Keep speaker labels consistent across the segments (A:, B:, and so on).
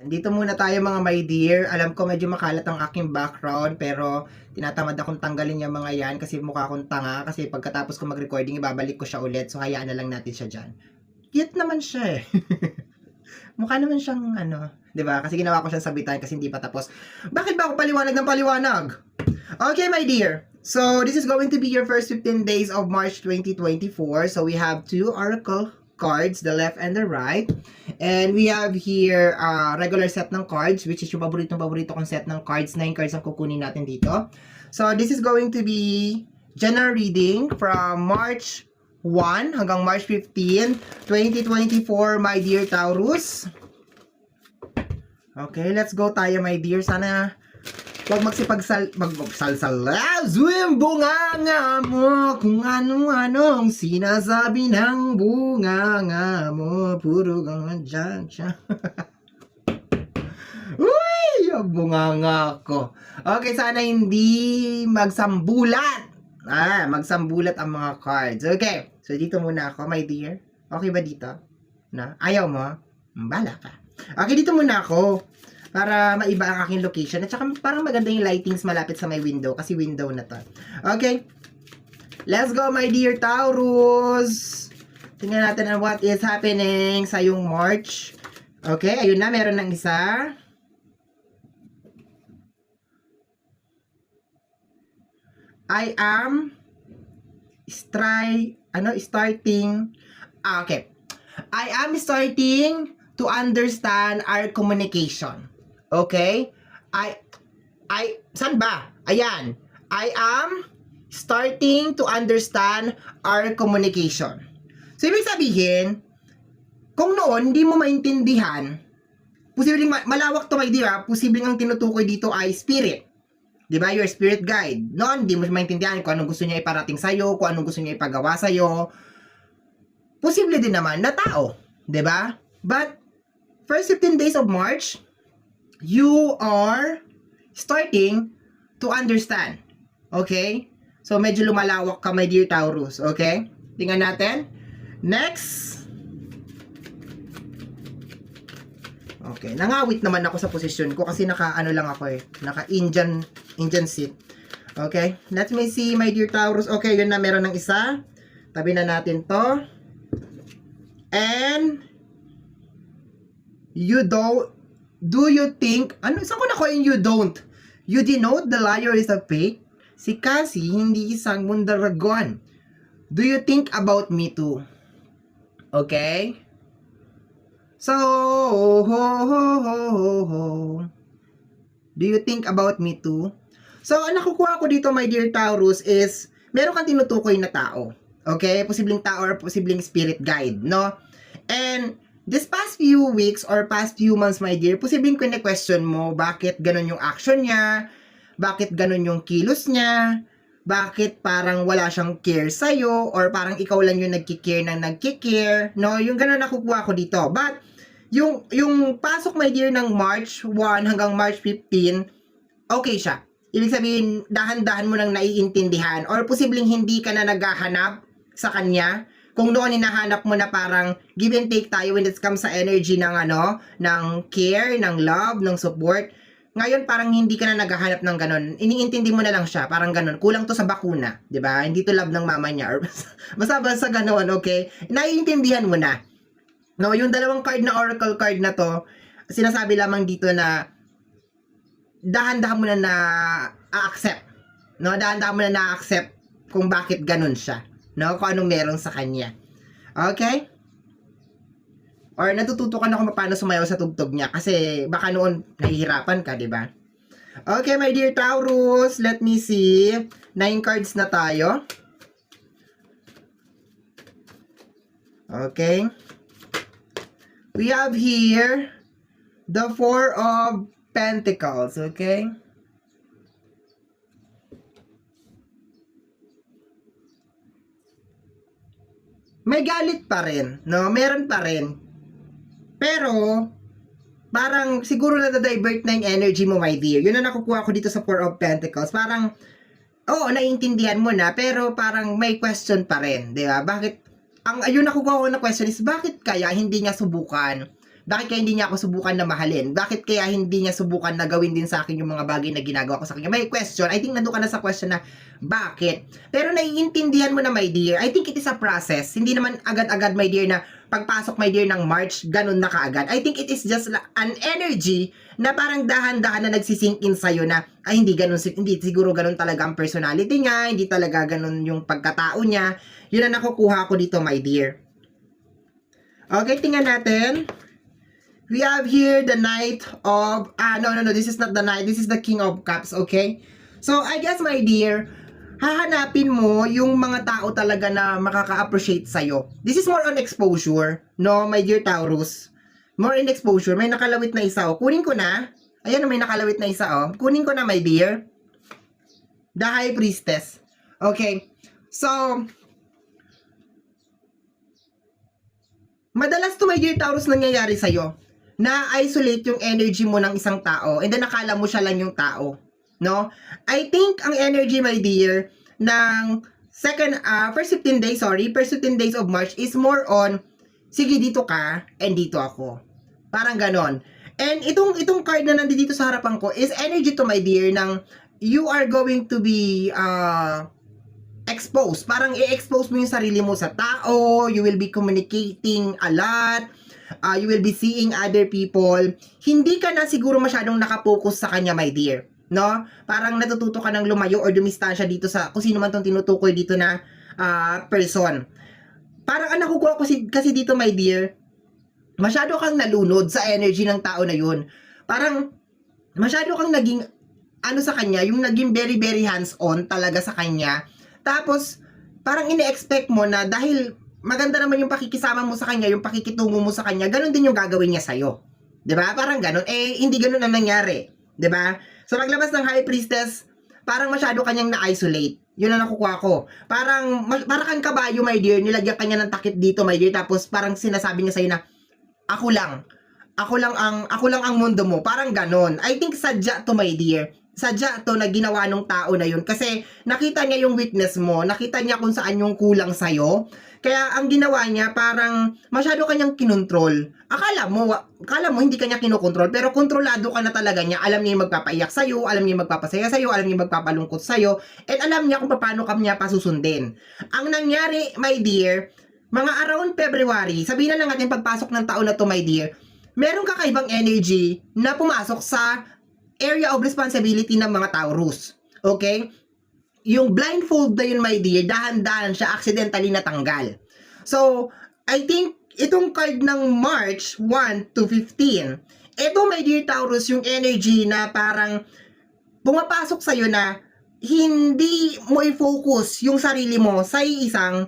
A: Dito muna tayo mga my dear. Alam ko medyo makalat ang aking background pero tinatamad akong tanggalin yung mga yan kasi mukha akong tanga kasi pagkatapos ko mag-recording ibabalik ko siya ulit so hayaan na lang natin siya dyan. Cute naman siya eh. Mukha naman siyang ano, 'di ba? Kasi ginawa ko siyang sabitan kasi hindi pa tapos. Bakit ba ako paliwanag ng paliwanag? Okay, my dear. So, this is going to be your first 15 days of March 2024. So, we have two oracle cards, the left and the right. And we have here regular set ng cards, which is yung paborito kong set ng cards. 9 cards ang kukunin natin dito. So, this is going to be general reading from March 1 hanggang March 15, 2024, my dear Taurus. Okay, let's go tayo, my dear. Sana huwag magsalsal. Swim bunganga mo kung ano-anong sinasabi ng bunganga mo. Puro kang dyan siya. Uy! Bunganga ko. Okay, sana hindi magsambulat. Magsambulat ang mga cards. Okay, so dito muna ako, my dear. Okay ba dito? Na? Ayaw mo? Bala ka. Okay, dito muna ako. Para maiba ang aking location. At saka parang maganda yung lightings malapit sa may window. Kasi window na to. Okay. Let's go, my dear Taurus. Tingnan natin ang what is happening sa yung March. Okay, ayun na. Meron ng isa. I am starting. Okay. I am starting to understand our communication. Okay? Saan ba? Ayan. I am starting to understand our communication. So, ibig sabihin, kung noon, hindi mo maintindihan, posibleng malawak to, my dear, posibleng ang tinutukoy dito ay spirit. Diba? Your spirit guide. Noon, hindi mo maintindihan kung anong gusto niya iparating sa'yo, kung anong gusto niya ipagawa sa'yo. Posible din naman na tao. Diba? But, first 15 days of March, you are starting to understand. Okay? So, medyo lumalawak ka, my dear Taurus. Okay? Tingnan natin. Next. Okay. Nangawit naman ako sa posisyon ko kasi naka-ano lang ako eh. Naka-Indian seat. Okay? Let me see, my dear Taurus. Okay, yun na. Meron ng isa. Tabi na natin to. And you don't. Do you think, saan ko nakuha yung you don't? You denote the liar is a fake? Si Cassie, hindi isang mundaragon. Do you think about me too? Okay? So, do you think about me too? So, ang nakukuha ko dito, my dear Taurus, is meron kang tinutukoy na tao. Okay? Posibleng tao or posibleng spirit guide, no? And this past few weeks or past few months, my dear, posibleng question mo bakit ganun yung action niya, bakit ganun yung kilos niya, bakit parang wala siyang care sa'yo, or parang ikaw lang yung nagkikare ng nagkikare, no? Yung ganun nakukuha ko dito. But, yung pasok, my dear, ng March 1 hanggang March 15, okay siya. Ibig sabihin, dahan-dahan mo nang naiintindihan, or posibleng hindi ka na naghahanap sa kanya. Kung doon hinahanap mo na parang give and take tayo when it comes sa energy ng ng care, ng love, ng support. Ngayon parang hindi ka na naghahanap ng ganon. Iniintindi mo na lang siya, parang ganon. Kulang to sa bakuna, 'di ba? Hindi to love ng mama niya or basta ganon, okay? Naiintindihan mo na. No, yung dalawang card na oracle card na to, sinasabi lamang dito na dahan-dahan mo na accept. No, dahan-dahan mo na na-accept kung bakit ganon siya. No, kung anong meron sa kanya. Okay? Or natututo ka na kung paano sumayaw sa tugtog niya kasi baka noon nahihirapan ka, 'di ba? Okay, my dear Taurus, let me see. 9 cards na tayo. Okay. We have here the 4 of Pentacles, okay? May galit pa rin, no? Meron pa rin. Pero, parang siguro na-divert na yung energy mo, my dear. Yun ang nakukuha ko dito sa 4 of Pentacles. Parang, oo, naiintindihan mo na, pero parang may question pa rin, di ba? Bakit, yun nakukuha ko na question is, bakit kaya hindi niya subukan Bakit kaya hindi niya ako subukan na mahalin? Bakit kaya hindi niya subukan na gawin din sa akin yung mga bagay na ginagawa ko sa kanya? May question. I think nandun ka na sa question na bakit? Pero naiintindihan mo na, my dear. I think it is a process. Hindi naman agad-agad, my dear, na pagpasok, my dear, ng March, ganun na kaagad. I think it is just an energy na parang dahan-dahan na nagsisink in sa'yo na, ay, hindi ganun, hindi siguro ganun talaga ang personality niya, hindi talaga ganun yung pagkatao niya. Yun ang nakukuha ko dito, my dear. Okay, tingnan natin. We have here the Knight of, no, this is not the Knight, this is the King of Cups, okay? So, I guess, my dear, hahanapin mo yung mga tao talaga na makaka-appreciate sa'yo. This is more on exposure, no, my dear Taurus. More in exposure. May nakalawit na isa, oh. Kunin ko na. Ayan, may nakalawit na isa, oh. Kunin ko na, my dear. The High Priestess. Okay. So, madalas to, my dear Taurus, nangyayari sa'yo. Na-isolate yung energy mo ng isang tao and then nakala mo siya lang yung tao. No? I think ang energy, my dear, ng first 15 days of March is more on, sige, dito ka, and dito ako. Parang ganon. And itong card na nandito sa harapan ko is energy to, my dear, ng you are going to be exposed. Parang i-expose mo yung sarili mo sa tao, you will be communicating a lot, you will be seeing other people. Hindi ka na siguro masyadong nakapokus sa kanya, my dear. No? Parang natututo ka ng lumayo or dumistansya dito sa kung sino man tong tinutukoy dito na person. Parang ang nakukuha ko kasi dito, my dear, masyado kang nalunod sa energy ng tao na yun. Parang masyado kang naging sa kanya, yung naging very very hands-on talaga sa kanya. Tapos parang ine-expect mo na dahil maganda naman yung pakikisama mo sa kanya, yung pakikitungo mo sa kanya, ganun din yung gagawin niya sa'yo. 'Di ba? Parang ganun. Hindi ganun ang nangyari. 'Di ba? So paglabas ng High Priestess, parang masyado kanyang na-isolate. Yun ang nakukuha ko. Parang kang kabayo, my dear, nilagyan kanya ng takip dito, my dear, tapos parang sinasabi niya sa'yo na, ako lang ang mundo mo. Parang ganon. I think sadya to, my dear. Sadya to na ginawa ng tao na yun. Kasi nakita niya yung weakness mo, nakita niya kung saan yung kulang sa'yo. Kaya ang ginawa niya, parang masyado kanyang kinontrol. Akala mo hindi kanya kinokontrol, pero kontrolado ka na talaga niya. Alam niya yung magpapaiyak sa'yo, alam niya yung magpapasaya sa'yo, alam niya yung magpapalungkot sa'yo, and alam niya kung paano ka niya pasusundin. Ang nangyari, my dear, mga around February, sabihin na lang natin pagpasok ng taon na to, my dear, merong kakaibang energy na pumasok sa area of responsibility ng mga Taurus. Okay? Yung blindfold na yun, my dear, dahan-dahan siya accidentally natanggal. So, I think itong card ng March 1 to 15, ito, my dear Taurus, yung energy na parang pumapasok sa'yo na hindi mo i-focus yung sarili mo sa isang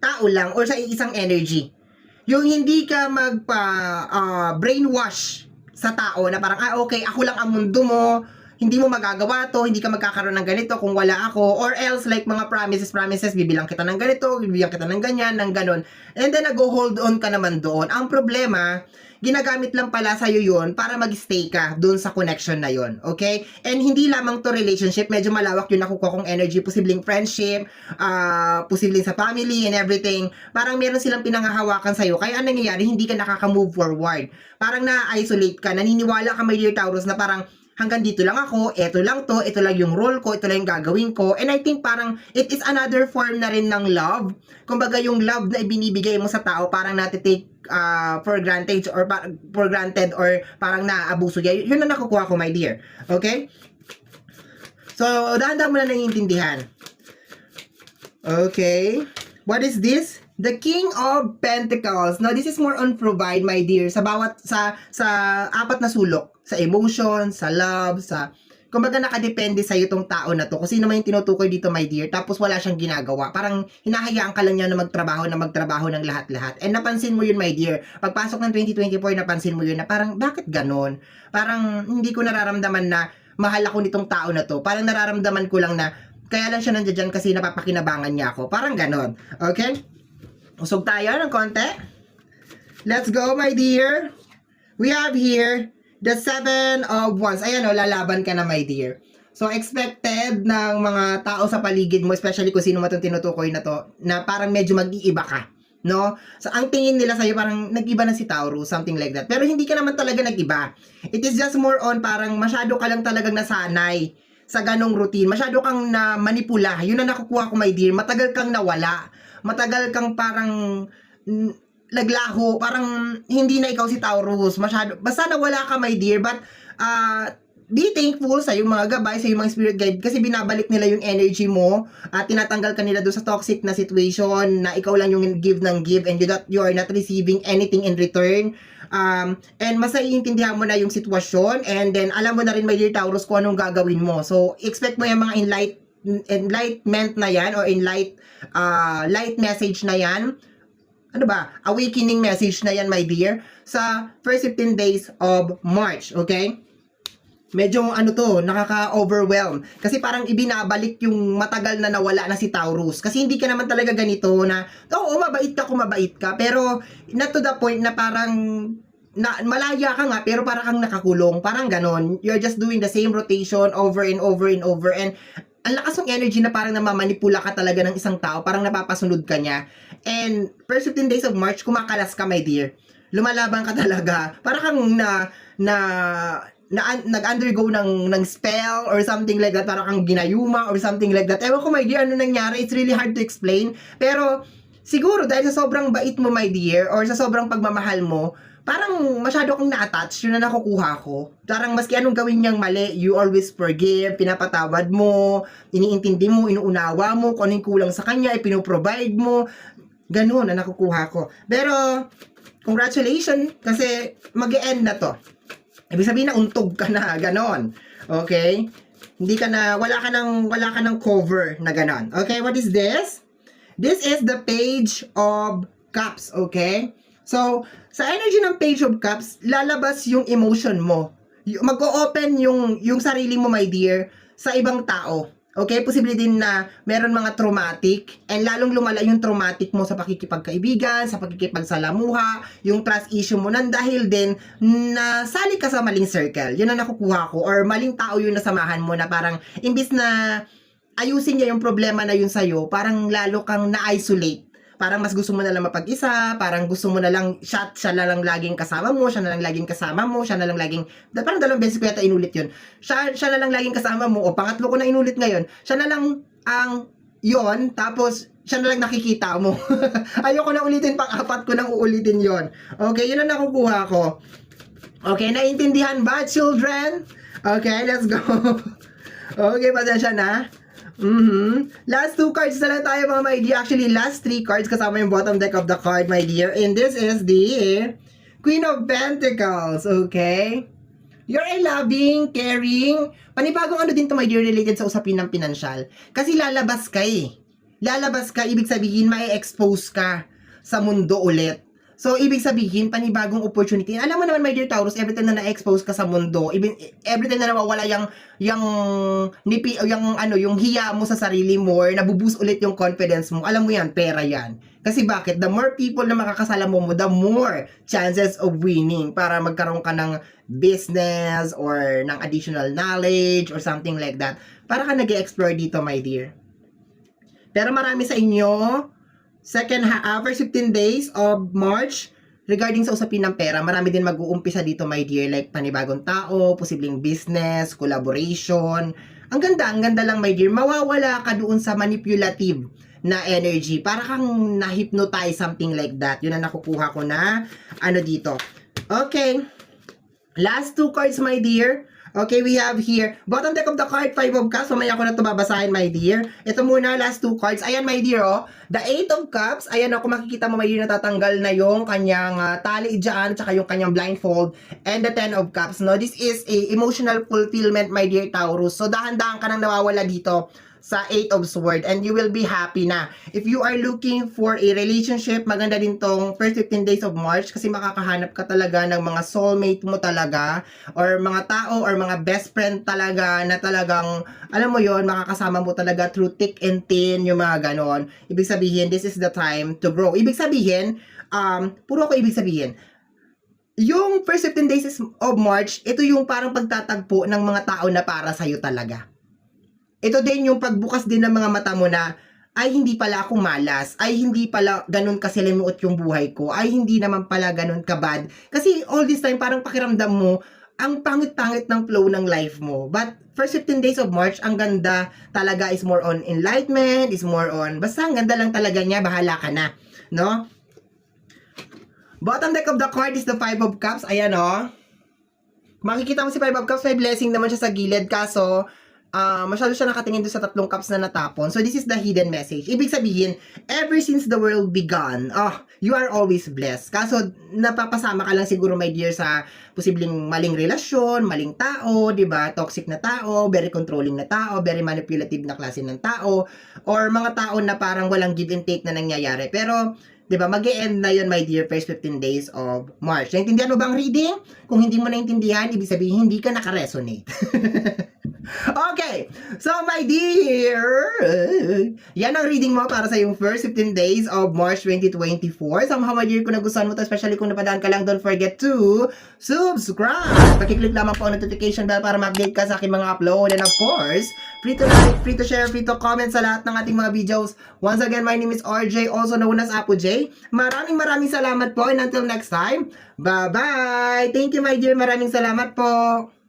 A: tao lang or sa isang energy. Yung hindi ka brainwash sa tao na parang, okay, ako lang ang mundo mo, hindi mo magagawa to, hindi ka magkakaroon ng ganito kung wala ako, or else like mga promises, bibilang kita ng ganito, bibilang kita ng ganyan, ng ganon, and then nag-hold on ka naman doon. Ang problema, ginagamit lang pala sa'yo yun para mag-stay ka doon sa connection na yun, okay? And hindi lamang to relationship, medyo malawak yung nakukuha kong energy, posibleng friendship, posibleng sa family and everything. Parang meron silang pinangahawakan sa'yo, kaya ang nangyayari, hindi ka nakaka-move forward. Parang na-isolate ka, naniniwala ka, my dear Taurus, na parang hanggang dito lang ako, ito lang to, ito lang yung role ko, ito lang yung gagawin ko. And I think parang it is another form na rin ng love. Kumbaga yung love na ibinibigay mo sa tao, parang natitake for granted or parang naaabuso niya. Yun na nakukuha ko, my dear. Okay? So, dahan-dahan mo na naiintindihan. Okay. What is this? The King of Pentacles. Now, this is more on provide, my dear, sa apat na sulok. Sa emotion, sa love, kumbaga nakadepende sa iyo tong tao na to. Kung sino man yung tinutukoy dito, my dear, tapos wala siyang ginagawa. Parang hinahayaan ka lang niya na magtrabaho ng lahat-lahat. And napansin mo yun, my dear. Pagpasok ng 2024, napansin mo yun na parang, bakit ganon? Parang hindi ko nararamdaman na mahal ako nitong tao na to. Parang nararamdaman ko lang na kaya lang siya nandiyan kasi napapakinabangan niya ako. Parang ganon. Okay? Usog tayo ng konti. Let's go, my dear. We have here the 7 of Wands. Ayan, lalaban ka na, my dear. So, expected ng mga tao sa paligid mo, especially kung sino man itong tinutukoy na to, na parang medyo mag-iiba ka. no? So, ang tingin nila sa'yo parang nag-iba na si Taurus, something like that. Pero hindi ka naman talaga nag-iba. It is just more on parang masyado ka lang talagang nasanay sa ganong routine. Masyado kang na manipula. Yun ang nakukuha ko, my dear. Matagal kang nawala. Matagal kang parang naglaho. Parang hindi na ikaw si Taurus. Masyado. Basta nawala ka, my dear. But, be thankful sa yung mga gabay, sa yung mga spirit guide kasi binabalik nila yung energy mo at tinatanggal ka nila doon sa toxic na situation na ikaw lang yung give ng give and you are not receiving anything in return. And mas naiintindihan mo na yung sitwasyon and then alam mo na rin, my dear Taurus, kung anong gagawin mo. So, expect mo yung mga enlightenment na yan or light message na yan. Ano ba? Awakening message na yan, my dear, sa first 15 days of March, okay? Medyo nakaka-overwhelm. Kasi parang ibinabalik yung matagal na nawala na si Taurus. Kasi hindi ka naman talaga ganito na, oo, mabait ka kung mabait ka. Pero, not to the point na parang, malaya ka nga, pero parang kang nakakulong. Parang ganon. You're just doing the same rotation over and over and over. And, ang lakas ng energy na parang namamanipula ka talaga ng isang tao. Parang napapasunod ka niya. And, first 15 days of March, kumakalas ka, my dear. Lumalaban ka talaga. Parang kang nag-undergo ng spell or something like that, parang kang ginayuma or something like that. Ewan ko, my dear, ano nangyari, it's really hard to explain. Pero, siguro, dahil sa sobrang bait mo, my dear, or sa sobrang pagmamahal mo, parang masyado kang na-attach, yun na nakukuha ko. Parang maski anong gawin niyang mali, you always forgive, pinapatawad mo, iniintindi mo, inuunawa mo, kung anong kulang sa kanya, ipinoprovide mo. Ganun na nakukuha ko. Pero, congratulations, kasi mag-e-end na to. Ibig sabihin na untog ka na, ganon. Okay? Hindi ka na, wala ka ng cover na ganon. Okay, what is this? This is the Page of Cups, okay? So, sa energy ng Page of Cups, lalabas yung emotion mo. Mag-o-open yung sarili mo, my dear, sa ibang tao. Okay, posible din na meron mga traumatic and lalong lumala yung traumatic mo sa pakikipagkaibigan, sa pakikipagsalamuha, yung trust issue mo nang dahil din nasali ka sa maling circle. Yun ang nakukuha ko or maling tao yung nasamahan mo na parang imbis na ayusin niya yung problema na yun sa'yo, parang lalo kang na-isolate. Parang mas gusto mo na lang mapag-isa, parang gusto mo na lang, siya na lang laging kasama mo, siya na lang laging kasama mo, siya na lang laging, parang 2 beses ko yata inulit yun. Siya na lang laging kasama mo, o pangatlo ko na inulit ngayon, siya na lang ang yon, tapos siya na lang nakikita mo. Ayoko na ulitin, pang-apat ko nang uulitin yon. Okay, yun ang nakukuha ko. Okay, naintindihan ba, children? Okay, let's go. Okay, pasensya na. Last 2 cards na lang tayo, mga my dear. Actually, last 3 cards kasama yung bottom deck of the card, my dear. And this is the Queen of Pentacles, okay? You're a loving, caring, panibagong din to, my dear, related sa usapin ng pinansyal. Kasi lalabas ka eh. Lalabas ka, ibig sabihin, mai-expose ka sa mundo ulit. So, ibig sabihin, panibagong opportunity. Alam mo naman, my dear Taurus, every time na na-expose ka sa mundo, every time na nawawala yung hiya mo sa sarili mo, or nabuboost ulit yung confidence mo, alam mo yan, pera yan. Kasi bakit? The more people na makakasalamu mo, the more chances of winning para magkaroon ka ng business or ng additional knowledge or something like that. Para ka nag-explore dito, my dear. Pero marami sa inyo, first 15 days of March, regarding sa usapin ng pera, marami din mag-uumpisa dito, my dear, like panibagong tao, posibleng business, collaboration. Ang ganda lang, my dear. Mawawala ka doon sa manipulative na energy. Para kang na-hypnotize, something like that. Yun ang nakukuha ko na, dito. Okay. Last 2 cards, my dear. Okay, we have here, bottom deck of the card, 5 of Cups. Mamaya ko na ito babasahin, my dear. Ito muna, last 2 cards. Ayan, my dear, oh. The 8 of Cups. Ayan, oh, kung makikita mo, my dear, natatanggal na yung kanyang tali dyan, tsaka yung kanyang blindfold. And the 10 of Cups, no? This is a emotional fulfillment, my dear Taurus. So, dahan-dahan ka nang nawawala dito sa 8 of Swords, and you will be happy na. If you are looking for a relationship, maganda din tong first 15 days of March kasi makakahanap ka talaga ng mga soulmate mo talaga, or mga tao, or mga best friend talaga na talagang, alam mo yon, makakasama mo talaga through thick and thin, yung mga ganon. Ibig sabihin, this is the time to grow. Ibig sabihin, puro ko ibig sabihin, yung first 15 days of March, ito yung parang pagtatagpo ng mga tao na para sa'yo talaga. Ito din yung pagbukas din ng mga mata mo na ay hindi pala ako malas, ay hindi pala ganun kasilimuot yung buhay ko, ay hindi naman pala ganun kabad. Kasi all this time, parang pakiramdam mo, ang pangit-pangit ng flow ng life mo. But first 15 days of March, ang ganda talaga is more on enlightenment, is more on, basta ang ganda lang talaga niya, bahala ka na. No? Bottom deck of the card is the 5 of Cups. Ayan o. Makikita mo si 5 of Cups, may blessing naman siya sa gilid, kaso masyado siya nakatingin doon sa 3 cups na natapon. So, this is the hidden message. Ibig sabihin, ever since the world began, you are always blessed. Kaso, napapasama ka lang siguro, my dear, sa posibleng maling relasyon, maling tao, di ba? Toxic na tao, very controlling na tao, very manipulative na klase ng tao, or mga tao na parang walang give and take na nangyayari. Pero, di ba, mag-e-end na yun, my dear, first 15 days of March. Naintindihan mo bang reading? Kung hindi mo naintindihan, ibig sabihin, hindi ka naka-resonate. Okay, so my dear, yan ang reading mo para sa yung first 15 days of March 2024. Somehow, my dear, kung nagustuhan mo to, especially kung napadaan ka lang, don't forget to subscribe. Pakiclick lamang po ang notification bell para ma-update ka sa aking mga upload. And of course, free to like, free to share, free to comment sa lahat ng ating mga videos. Once again, my name is RJ, also known as Apo J. Maraming salamat po, and until next time, bye-bye! Thank you, my dear. Maraming salamat po.